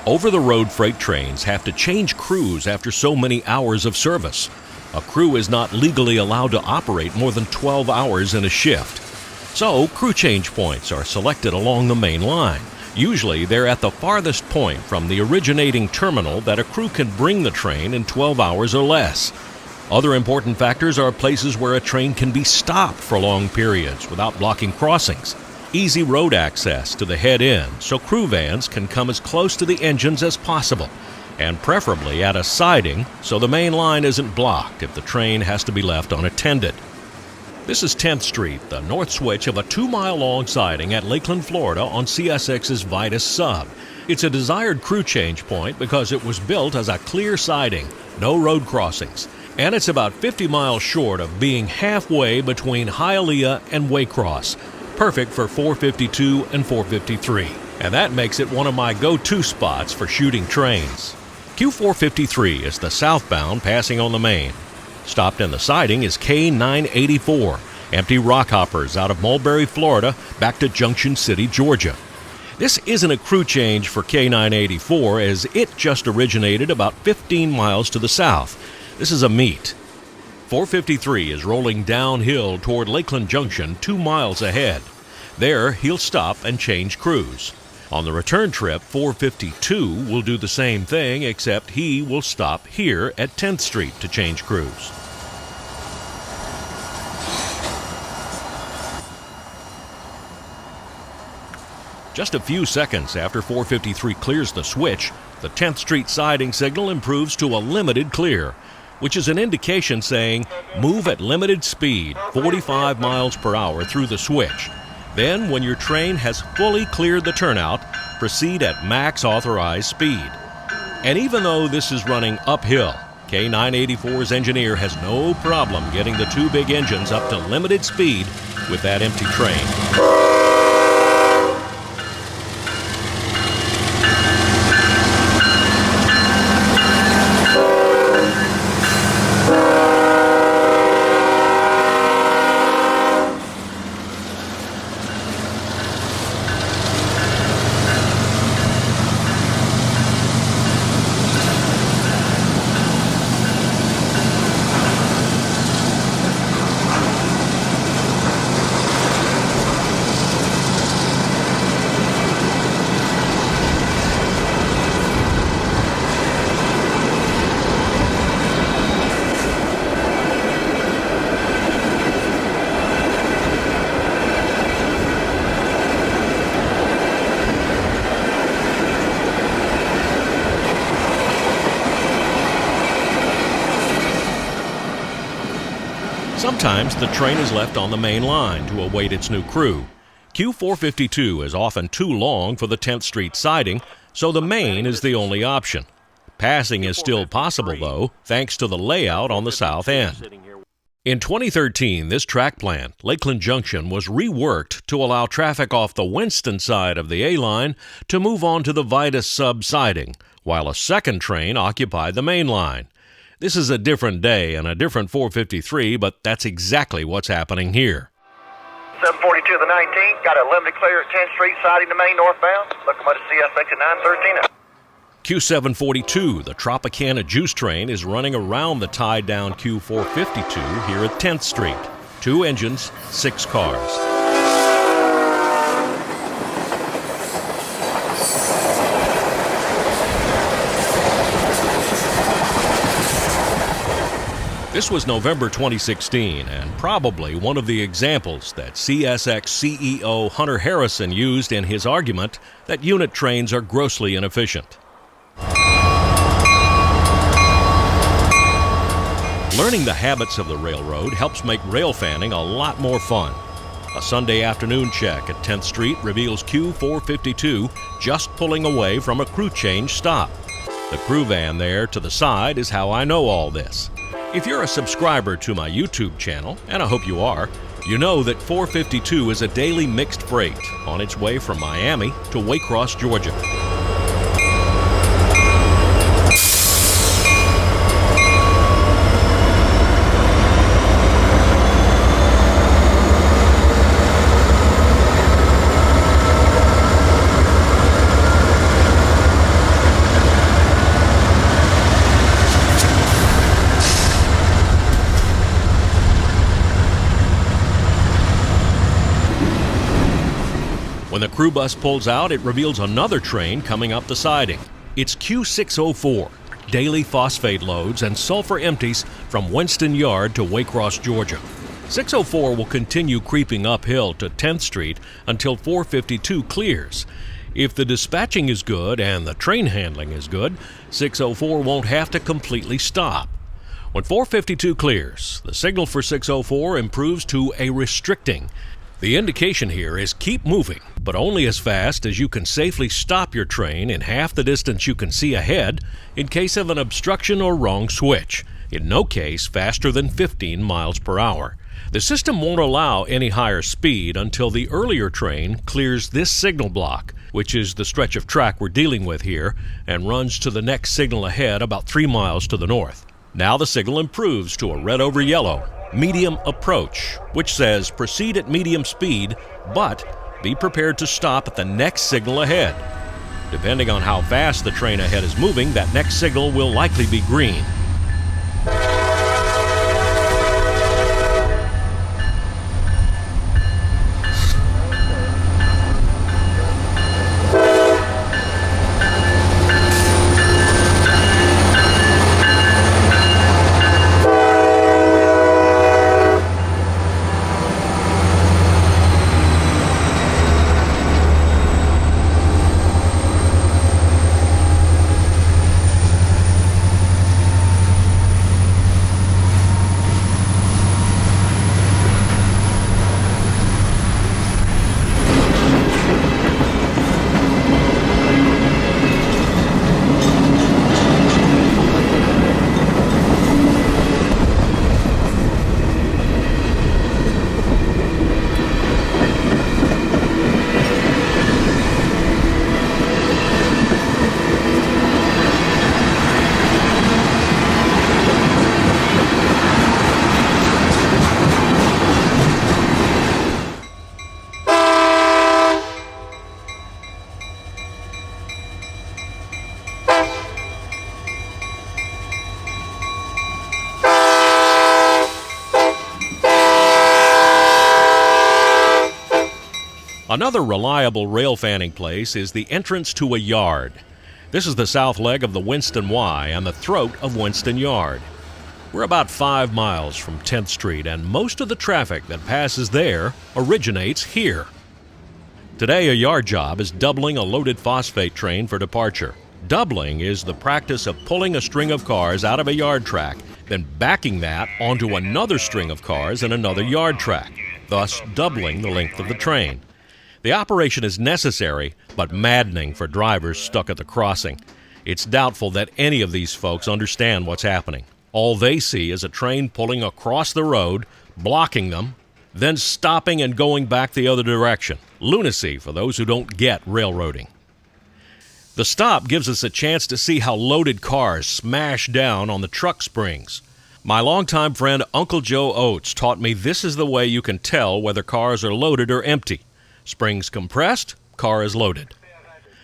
Over-the-road freight trains have to change crews after so many hours of service. A crew is not legally allowed to operate more than 12 hours in a shift. So, crew change points are selected along the main line. Usually, they're at the farthest point from the originating terminal that a crew can bring the train in 12 hours or less. Other important factors are places where a train can be stopped for long periods without blocking crossings. Easy road access to the head end so crew vans can come as close to the engines as possible, and preferably at a siding so the main line isn't blocked if the train has to be left unattended. This is 10th Street, the north switch of a 2-mile-long siding at Lakeland, Florida on CSX's Vitus sub. It's a desired crew change point because it was built as a clear siding, no road crossings, and it's about 50 miles short of being halfway between Hialeah and Waycross, perfect for 452 and 453. And that makes it one of my go-to spots for shooting trains. Q453 is the southbound passing on the main. Stopped in the siding is K984, empty rock hoppers out of Mulberry, Florida, back to Junction City, Georgia. This isn't a crew change for K984 as it just originated about 15 miles to the south. This is a meet. 453 is rolling downhill toward Lakeland Junction 2 miles ahead. There, he'll stop and change crews. On the return trip, 452 will do the same thing, except he will stop here at 10th Street to change crews. Just a few seconds after 453 clears the switch, the 10th Street siding signal improves to a limited clear, which is an indication saying, move at limited speed, 45 miles per hour through the switch. Then, when your train has fully cleared the turnout, proceed at max authorized speed. And even though this is running uphill, K984's engineer has no problem getting the two big engines up to limited speed with that empty train. Sometimes the train is left on the main line to await its new crew. Q452 is often too long for the 10th Street siding, so the main is the only option. Passing is still possible, though, thanks to the layout on the south end. In 2013, this track plant, Lakeland Junction, was reworked to allow traffic off the Winston side of the A-line to move on to the Vitus sub siding, while a second train occupied the main line. This is a different day and a different 453, but that's exactly what's happening here. 742 of the 19th, got a limited clear at 10th Street, siding the main northbound. Locomotive CSX at 913. Q742, the Tropicana juice train, is running around the tied-down Q452 here at 10th Street. 2 engines, 6 cars. This was November 2016, and probably one of the examples that CSX CEO Hunter Harrison used in his argument that unit trains are grossly inefficient. Learning the habits of the railroad helps make rail fanning a lot more fun. A Sunday afternoon check at 10th Street reveals Q452 just pulling away from a crew change stop. The crew van there to the side is how I know all this. If you're a subscriber to my YouTube channel, and I hope you are, you know that 452 is a daily mixed freight on its way from Miami to Waycross, Georgia. When the crew bus pulls out, it reveals another train coming up the siding. It's Q604, daily phosphate loads and sulfur empties from Winston Yard to Waycross, Georgia. 604 will continue creeping uphill to 10th Street until 452 clears. If the dispatching is good and the train handling is good, 604 won't have to completely stop. When 452 clears, the signal for 604 improves to a restricting. The indication here is keep moving, but only as fast as you can safely stop your train in half the distance you can see ahead in case of an obstruction or wrong switch. In no case faster than 15 miles per hour. The system won't allow any higher speed until the earlier train clears this signal block, which is the stretch of track we're dealing with here, and runs to the next signal ahead about 3 miles to the north. Now the signal improves to a red over yellow, medium approach, which says proceed at medium speed, but be prepared to stop at the next signal ahead. Depending on how fast the train ahead is moving, that next signal will likely be green. Another reliable rail fanning place is the entrance to a yard. This is the south leg of the Winston Y and the throat of Winston Yard. We're about 5 miles from 10th Street, and most of the traffic that passes there originates here. Today, a yard job is doubling a loaded phosphate train for departure. Doubling is the practice of pulling a string of cars out of a yard track, then backing that onto another string of cars in another yard track, thus doubling the length of the train. The operation is necessary, but maddening for drivers stuck at the crossing. It's doubtful that any of these folks understand what's happening. All they see is a train pulling across the road, blocking them, then stopping and going back the other direction. Lunacy for those who don't get railroading. The stop gives us a chance to see how loaded cars smash down on the truck springs. My longtime friend Uncle Joe Oates taught me this is the way you can tell whether cars are loaded or empty. Springs compressed, car is loaded.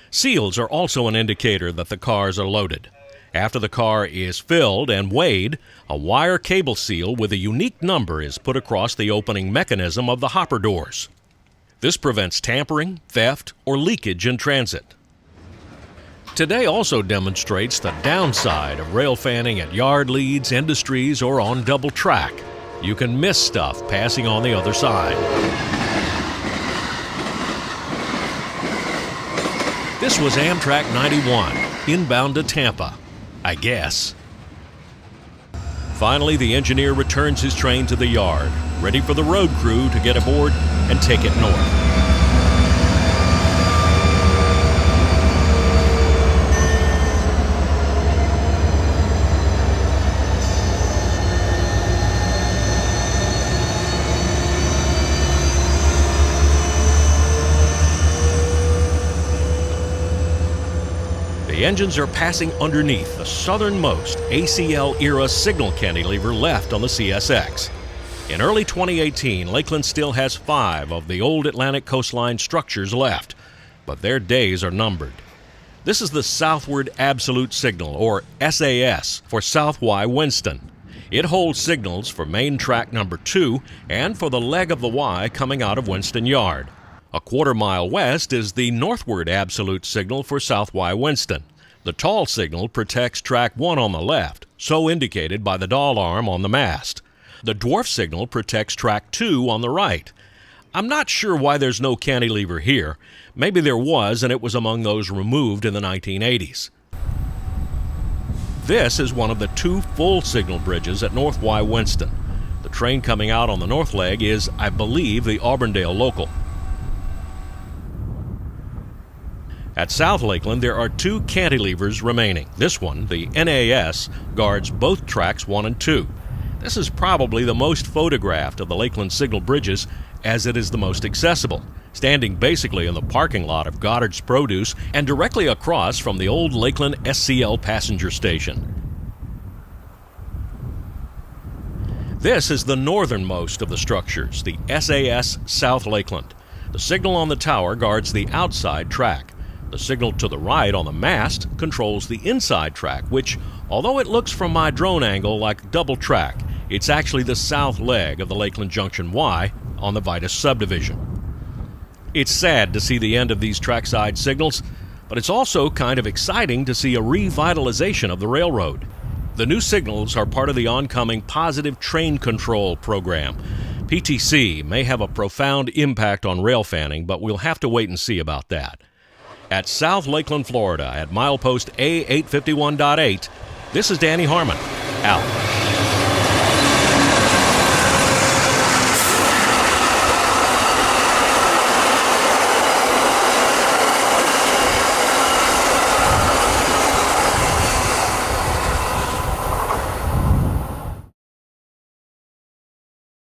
Seals are also an indicator that the cars are loaded. After the car is filled and weighed, a wire cable seal with a unique number is put across the opening mechanism of the hopper doors. This prevents tampering, theft, or leakage in transit. Today also demonstrates the downside of rail fanning at yard leads, industries, or on double track. You can miss stuff passing on the other side. This was Amtrak 91, inbound to Tampa, I guess. Finally, the engineer returns his train to the yard, ready for the road crew to get aboard and take it north. The engines are passing underneath the southernmost ACL-era signal cantilever left on the CSX. In early 2018, Lakeland still has 5 of the old Atlantic coastline structures left, but their days are numbered. This is the Southward Absolute Signal, or SAS, for South Y Winston. It holds signals for main track number 2 and for the leg of the Y coming out of Winston Yard. A quarter-mile west is the northward absolute signal for South Y Winston. The tall signal protects track 1 on the left, so indicated by the dial arm on the mast. The dwarf signal protects track 2 on the right. I'm not sure why there's no cantilever here. Maybe there was, and it was among those removed in the 1980s. This is one of the 2 full signal bridges at North Y Winston. The train coming out on the north leg is, I believe, the Auburndale local. At South Lakeland, there are 2 cantilevers remaining. This one, the NAS, guards both tracks 1 and 2. This is probably the most photographed of the Lakeland signal bridges, as it is the most accessible, standing basically in the parking lot of Goddard's Produce and directly across from the old Lakeland SCL passenger station. This is the northernmost of the structures, the SAS South Lakeland. The signal on the tower guards the outside track. The signal to the right on the mast controls the inside track, which, although it looks from my drone angle like double track, it's actually the south leg of the Lakeland Junction Y on the Vitus subdivision. It's sad to see the end of these trackside signals, but it's also kind of exciting to see a revitalization of the railroad. The new signals are part of the oncoming Positive Train Control program. PTC may have a profound impact on rail fanning, but we'll have to wait and see about that. At South Lakeland, Florida, at milepost A851.8, this is Danny Harmon, out.